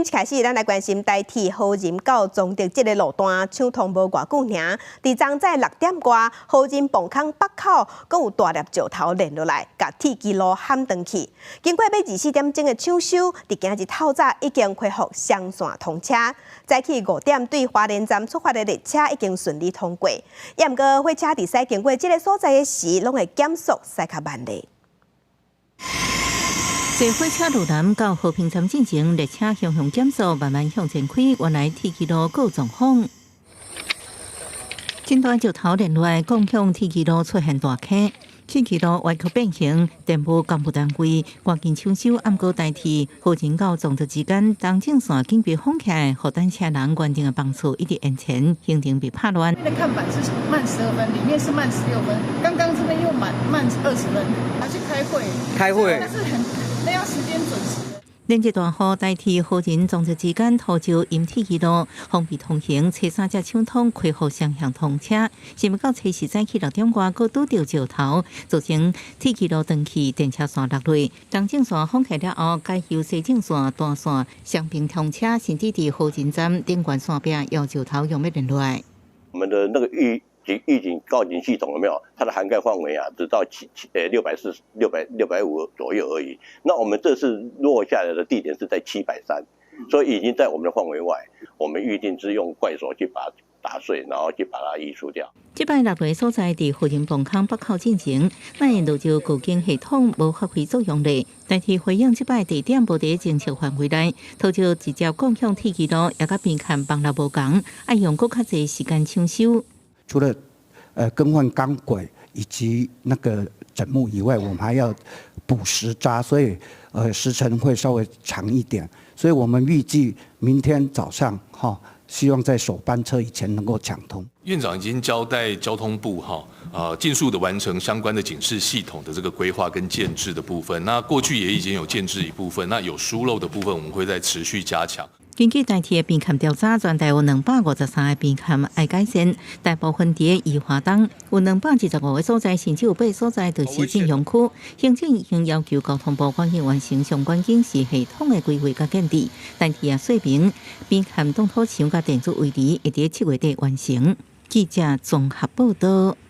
开始，咱来关心台铁河仁到崇德这个路段，抢通无偌久尔。伫昨早6点外，河仁磅空北口，阁有大粒石头连落来，甲铁基路撼断去。经过要24点钟的抢修，伫今日透早已经恢复双线通车。早起5点对花莲站出发的列车已经顺利通过，也毋过火车伫驶经过这个所在的时，拢会减速驶较慢咧。 坐火车路南到和平站进前，列车向减速，慢慢向前开。原来铁基路有状况，真大石头连落来，共向铁基路出现大坑。铁基路歪曲变形，电部干部单位赶紧抢修，暗过代替河仁到崇德之间东正线紧闭封起来，互单车人原定的房厝一直延前，行程被拍乱。那看板是慢12分，里面是慢16分，刚刚这边又慢20分，还去开会，但是那要时间准时。连日大雨代替河仁崇德之间拖就因铁基路封闭通行，车三只抢通恢复双向通车。是毋到初时早起6点外，佫拄着石头，造成铁基路断去，电车线落落。东正线封起了后，改由西正线单线双并通车，甚至伫河仁站顶管线边有石头用要连落来。我们的那个预警告警系统有没有？它的涵盖范围啊，只到650左右而已。那我们这次落下来的地点是在730，所以已经在我们的范围外。我们预定是用怪手去把它打碎，然后去把它移除掉。这摆落雷所在伫河仁磅空北口进行，那因路就固经系统无发挥作用咧。代替回应这摆地点无伫侦测范围内，头就直接共向铁基路，也甲边看帮了无共，爱用更较侪时间抢修。除了更换钢轨以及那个枕木以外，我们还要补石渣，所以时程会稍微长一点。所以我们预计明天早上希望在首班车以前能够抢通。院长已经交代交通部尽速的完成相关的警示系统的这个规划跟建制的部分。那过去也已经有建制一部分，那有疏漏的部分，我们会再持续加强。根据代替的边勘调查，全台有253个边勘爱改善，大部分伫宜华东，有225个所在，甚至有8个所在就是禁用区。行政已经要求交通部赶紧完成相关警示系统的规划甲建制，代替说明边勘动土墙甲电子围篱，会伫7月底完成。记者综合报道。